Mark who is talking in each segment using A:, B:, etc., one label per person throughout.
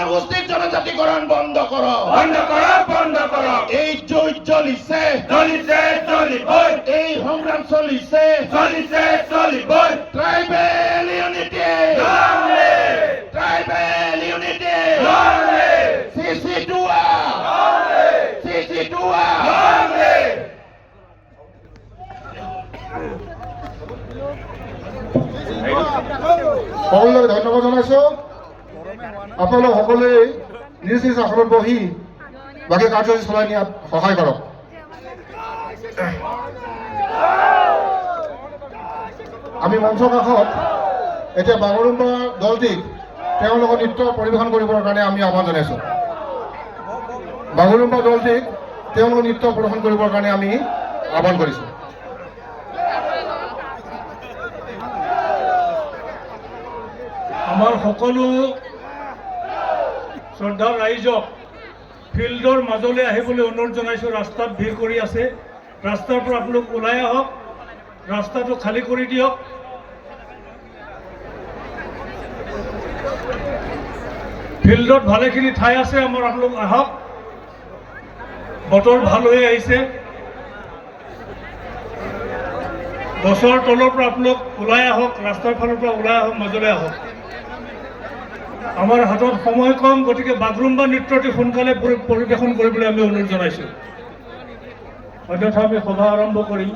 A: জনগোষ্ঠীর জনজাতিকরণ বন্ধ করো,
B: বন্ধ করো, বন্ধ করো।
A: এই যুদ্ধ চলিছে,
B: চলিছে, চলিবই,
A: এই সংগ্রাম চলিছে।
B: চলিছে, চলিবই।
A: ট্রাইবেল ইউনিটি,
B: লড়লে,
A: ট্রাইবেল ইউনিটি,
B: লড়লে,
A: সিসি2A,
B: লড়লে,
A: সিসি2A।
B: লড়লে।
C: সকলোকে ধন্যবাদ জনাইছো। আপোনালোক সকলোৱে নিজ নিজ আসনত বহি বাকী কাৰ্যসূচী চলাই নিয়াত সহায় কৰক। আমি মঞ্চৰ কাষত এতিয়া বাগৰুম্বা দলটিক তেওঁলোকৰ নৃত্য পৰিৱেশন কৰিবৰ কাৰণে আমি আহ্বান জনাইছোঁ। বাগৰুম্বা দলটিক তেওঁলোকৰ নৃত্য প্ৰদৰ্শন কৰিবৰ কাৰণে আমি আহ্বান কৰিছোঁ।
D: আমাৰ সকলো শ্ৰদ্ধা ৰাইজক ফিল্ডৰ মাজলৈ আহিবলৈ অনুৰোধ জনাইছোঁ। ৰাস্তাত ভিৰ কৰি আছে, ৰাস্তাৰ পৰা আপোনালোক ওলাই আহক, ৰাস্তাটো খালী কৰি দিয়ক। ফিল্ডত ভালেখিনি ঠাই আছে, আমাৰ আপোনালোক আহক। বতৰ ভাল হৈ আহিছে, গছৰ তলৰ পৰা আপোনালোক ওলাই আহক, ৰাস্তাৰ ফালৰ পৰা ওলাই আহক, মাজলৈ আহক। আমাৰ হাতত সময় কম, গতিকে বাগৰুম্বা নৃত্যটি সোনকালে পৰিৱেশন কৰিবলৈ আমি অনুৰোধ জনাইছোঁ, অন্যথা আমি সভা আৰম্ভ কৰিম।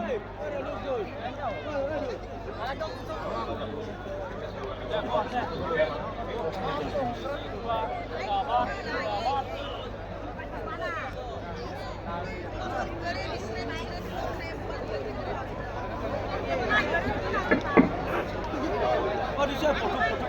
E: Oh,